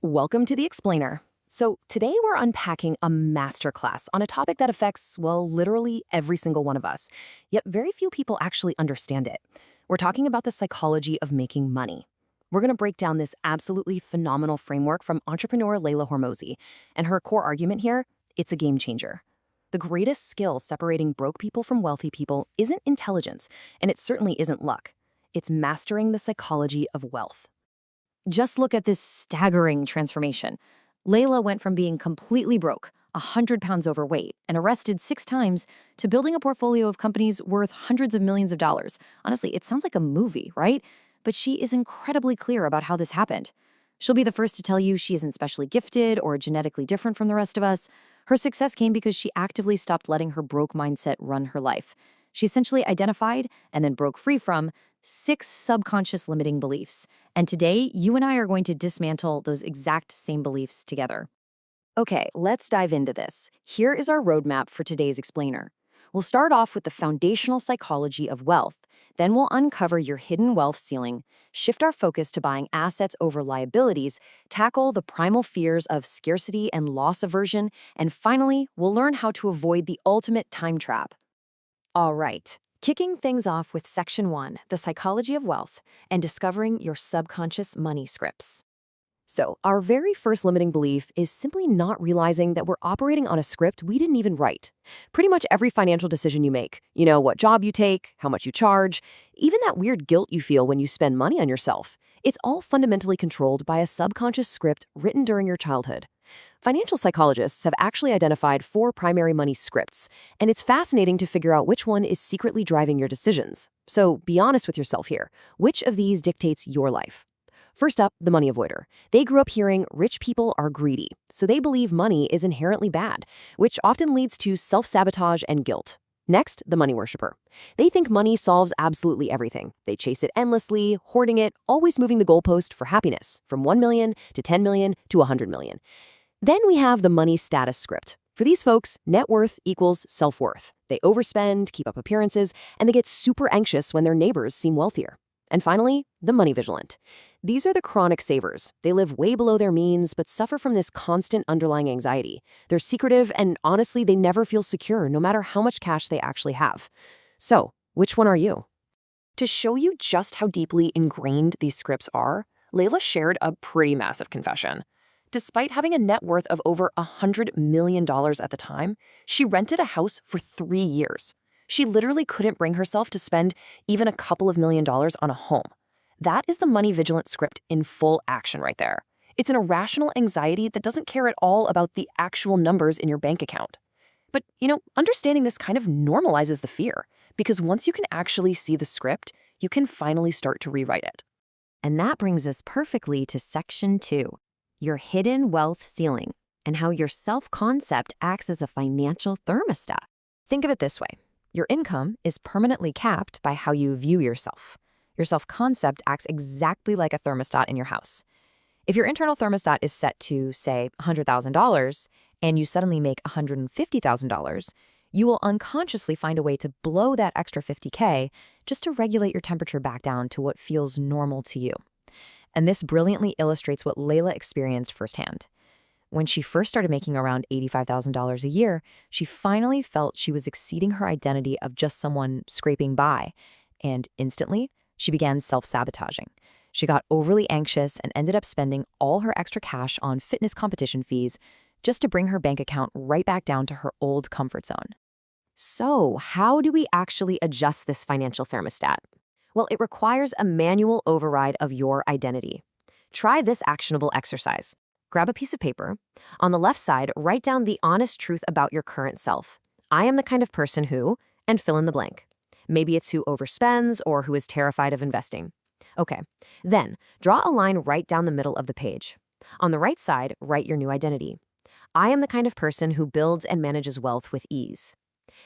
Welcome to the Explainer. So today we're unpacking a masterclass on a topic that affects, well, literally every single one of us, yet very few people actually understand it. We're talking about the psychology of making money. We're going to break down this absolutely phenomenal framework from entrepreneur Leila Hormozi, and her core argument here, it's a game changer. The greatest skill separating broke people from wealthy people isn't intelligence, and it certainly isn't luck. It's mastering the psychology of wealth. Just look at this staggering transformation. Leila went from being completely broke, 100 pounds overweight, and arrested 6 times, to building a portfolio of companies worth hundreds of millions of dollars. Honestly, it sounds like a movie, right? But she is incredibly clear about how this happened. She'll be the first to tell you she isn't specially gifted or genetically different from the rest of us. Her success came because she actively stopped letting her broke mindset run her life. She essentially identified, and then broke free from, 6 subconscious limiting beliefs. And today, you and I are going to dismantle those exact same beliefs together. Okay, let's dive into this. Here is our roadmap for today's explainer. We'll start off with the foundational psychology of wealth. Then we'll uncover your hidden wealth ceiling, shift our focus to buying assets over liabilities, tackle the primal fears of scarcity and loss aversion, and finally, we'll learn how to avoid the ultimate time trap. All right. Kicking things off with Section 1, the psychology of wealth, and discovering your subconscious money scripts. So, our very first limiting belief is simply not realizing that we're operating on a script we didn't even write. Pretty much every financial decision you make, what job you take, how much you charge, even that weird guilt you feel when you spend money on yourself, it's all fundamentally controlled by a subconscious script written during your childhood. Financial psychologists have actually identified 4 primary money scripts, and it's fascinating to figure out which one is secretly driving your decisions. So be honest with yourself here. Which of these dictates your life? First up, the money avoider. They grew up hearing rich people are greedy, so they believe money is inherently bad, which often leads to self-sabotage and guilt. Next, the money worshiper. They think money solves absolutely everything. They chase it endlessly, hoarding it, always moving the goalpost for happiness, from 1 million to 10 million to 100 million. Then we have the money status script. For these folks, net worth equals self-worth. They overspend, keep up appearances, and they get super anxious when their neighbors seem wealthier. And finally, the money vigilant. These are the chronic savers. They live way below their means, but suffer from this constant underlying anxiety. They're secretive, and honestly, they never feel secure, no matter how much cash they actually have. So, which one are you? To show you just how deeply ingrained these scripts are, Leila shared a pretty massive confession. Despite having a net worth of over $100 million at the time, she rented a house for 3 years. She literally couldn't bring herself to spend even a couple of $1,000,000 on a home. That is the money vigilant script in full action right there. It's an irrational anxiety that doesn't care at all about the actual numbers in your bank account. But, understanding this kind of normalizes the fear, because once you can actually see the script, you can finally start to rewrite it. And that brings us perfectly to Section 2. Your hidden wealth ceiling, and how your self-concept acts as a financial thermostat. Think of it this way. Your income is permanently capped by how you view yourself. Your self-concept acts exactly like a thermostat in your house. If your internal thermostat is set to, say, $100,000, and you suddenly make $150,000, you will unconsciously find a way to blow that extra $50K just to regulate your temperature back down to what feels normal to you. And this brilliantly illustrates what Leila experienced firsthand. When she first started making around $85,000 a year, she finally felt she was exceeding her identity of just someone scraping by. And instantly, she began self-sabotaging. She got overly anxious and ended up spending all her extra cash on fitness competition fees just to bring her bank account right back down to her old comfort zone. So, how do we actually adjust this financial thermostat? Well, it requires a manual override of your identity. Try this actionable exercise. Grab a piece of paper. On the left side, write down the honest truth about your current self. I am the kind of person who, and fill in the blank. Maybe it's who overspends or who is terrified of investing. Okay, then draw a line right down the middle of the page. On the right side, write your new identity. I am the kind of person who builds and manages wealth with ease.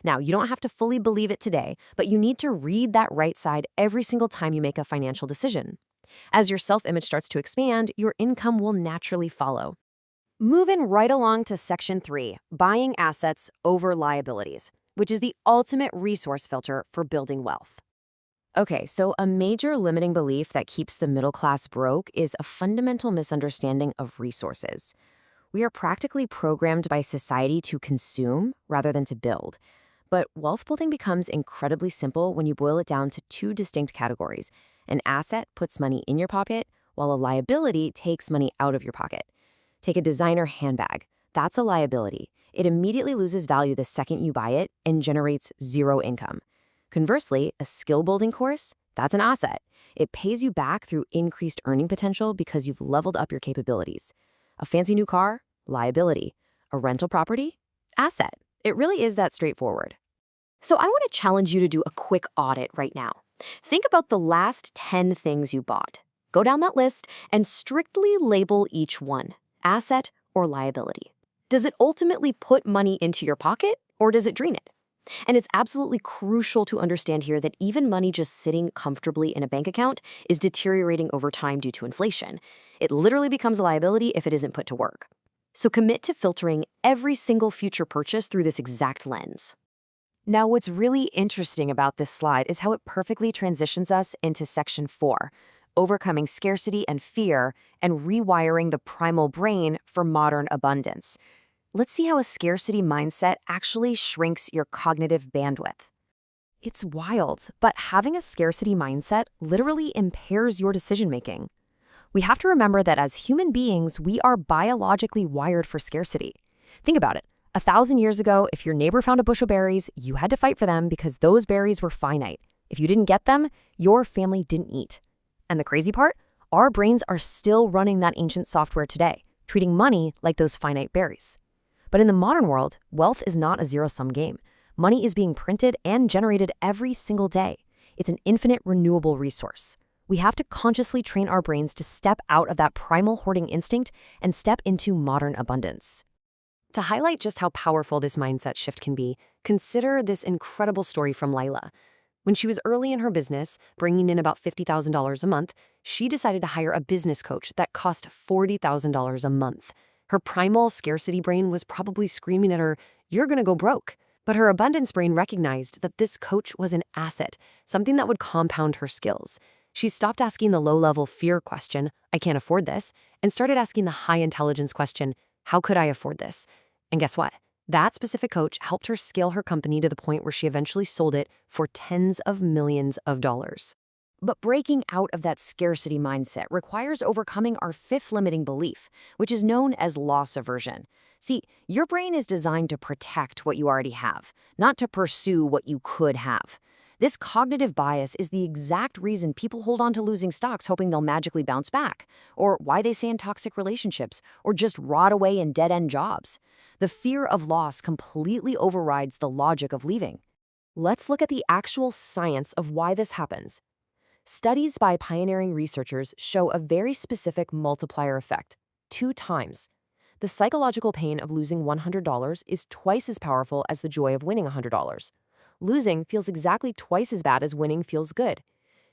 Now, you don't have to fully believe it today, but you need to read that right side every single time you make a financial decision. As your self-image starts to expand, your income will naturally follow. Moving right along to Section 3, buying assets over liabilities, which is the ultimate resource filter for building wealth. Okay, so a major limiting belief that keeps the middle class broke is a fundamental misunderstanding of resources. We are practically programmed by society to consume rather than to build. But wealth building becomes incredibly simple when you boil it down to two distinct categories. An asset puts money in your pocket, while a liability takes money out of your pocket. Take a designer handbag. That's a liability. It immediately loses value the second you buy it and generates zero income. Conversely, a skill building course, that's an asset. It pays you back through increased earning potential because you've leveled up your capabilities. A fancy new car, liability. A rental property, asset. It really is that straightforward. So I want to challenge you to do a quick audit right now. Think about the last 10 things you bought. Go down that list and strictly label each one, asset or liability. Does it ultimately put money into your pocket or does it drain it? And it's absolutely crucial to understand here that even money just sitting comfortably in a bank account is deteriorating over time due to inflation. It literally becomes a liability if it isn't put to work. So commit to filtering every single future purchase through this exact lens. Now, what's really interesting about this slide is how it perfectly transitions us into section 4, overcoming scarcity and fear and rewiring the primal brain for modern abundance. Let's see how a scarcity mindset actually shrinks your cognitive bandwidth. It's wild, but having a scarcity mindset literally impairs your decision-making. We have to remember that as human beings, we are biologically wired for scarcity. Think about it. 1,000 years ago, if your neighbor found a bushel of berries, you had to fight for them because those berries were finite. If you didn't get them, your family didn't eat. And the crazy part? Our brains are still running that ancient software today, treating money like those finite berries. But in the modern world, wealth is not a zero-sum game. Money is being printed and generated every single day. It's an infinite renewable resource. We have to consciously train our brains to step out of that primal hoarding instinct and step into modern abundance. To highlight just how powerful this mindset shift can be, consider this incredible story from Leila. When she was early in her business, bringing in about $50,000 a month, she decided to hire a business coach that cost $40,000 a month. Her primal scarcity brain was probably screaming at her, "You're gonna go broke." But her abundance brain recognized that this coach was an asset, something that would compound her skills. She stopped asking the low-level fear question, "I can't afford this," and started asking the high-intelligence question, "How could I afford this?" And guess what? That specific coach helped her scale her company to the point where she eventually sold it for tens of millions of dollars. But breaking out of that scarcity mindset requires overcoming our fifth limiting belief, which is known as loss aversion. See, your brain is designed to protect what you already have, not to pursue what you could have. This cognitive bias is the exact reason people hold on to losing stocks hoping they'll magically bounce back, or why they stay in toxic relationships, or just rot away in dead-end jobs. The fear of loss completely overrides the logic of leaving. Let's look at the actual science of why this happens. Studies by pioneering researchers show a very specific multiplier effect, 2 times. The psychological pain of losing $100 is twice as powerful as the joy of winning $100. Losing feels exactly twice as bad as winning feels good.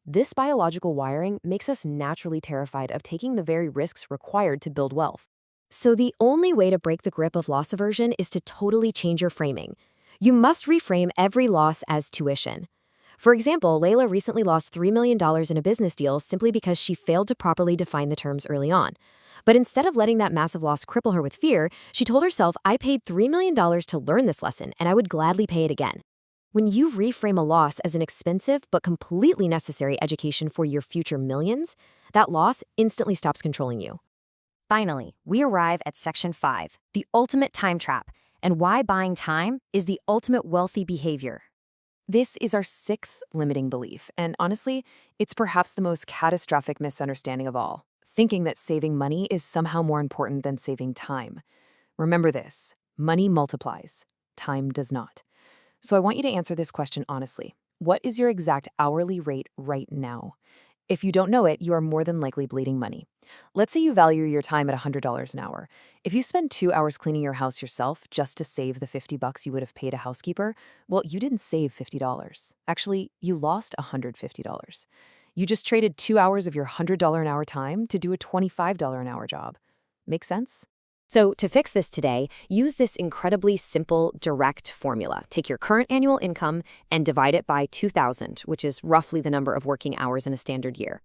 This biological wiring makes us naturally terrified of taking the very risks required to build wealth. So the only way to break the grip of loss aversion is to totally change your framing. You must reframe every loss as tuition. For example, Leila recently lost $3 million in a business deal simply because she failed to properly define the terms early on. But instead of letting that massive loss cripple her with fear, she told herself, "I paid $3 million to learn this lesson, and I would gladly pay it again." When you reframe a loss as an expensive but completely necessary education for your future millions, that loss instantly stops controlling you. Finally, we arrive at section 5, the ultimate time trap, and why buying time is the ultimate wealthy behavior. This is our 6th limiting belief, and honestly, it's perhaps the most catastrophic misunderstanding of all, thinking that saving money is somehow more important than saving time. Remember this, money multiplies, time does not. So I want you to answer this question honestly. What is your exact hourly rate right now? If you don't know it, you are more than likely bleeding money. Let's say you value your time at $100 an hour. If you spend 2 hours cleaning your house yourself just to save the $50 you would have paid a housekeeper, well, you didn't save $50. Actually, you lost $150. You just traded 2 hours of your $100 an hour time to do a $25 an hour job. Make sense? So to fix this today, use this incredibly simple, direct formula. Take your current annual income and divide it by 2,000, which is roughly the number of working hours in a standard year.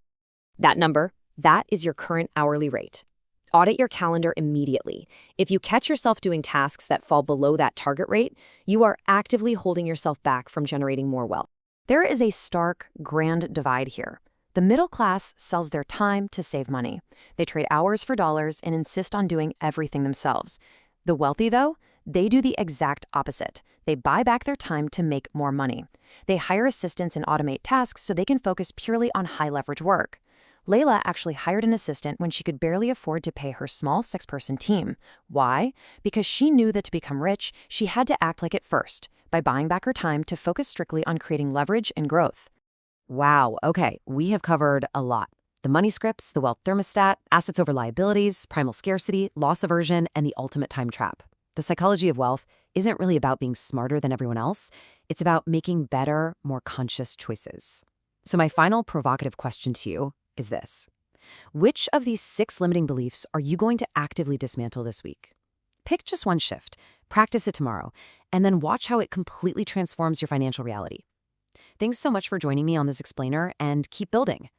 That number, that is your current hourly rate. Audit your calendar immediately. If you catch yourself doing tasks that fall below that target rate, you are actively holding yourself back from generating more wealth. There is a stark, grand divide here. The middle class sells their time to save money. They trade hours for dollars and insist on doing everything themselves. The wealthy, though, they do the exact opposite. They buy back their time to make more money. They hire assistants and automate tasks so they can focus purely on high-leverage work. Leila actually hired an assistant when she could barely afford to pay her small 6-person team. Why? Because she knew that to become rich, she had to act like it first, by buying back her time to focus strictly on creating leverage and growth. Wow, okay, we have covered a lot. The money scripts, the wealth thermostat, assets over liabilities, primal scarcity, loss aversion, and the ultimate time trap. The psychology of wealth isn't really about being smarter than everyone else. It's about making better, more conscious choices. So my final provocative question to you is this. Which of these 6 limiting beliefs are you going to actively dismantle this week? Pick just one shift, practice it tomorrow, and then watch how it completely transforms your financial reality. Thanks so much for joining me on this explainer, and keep building.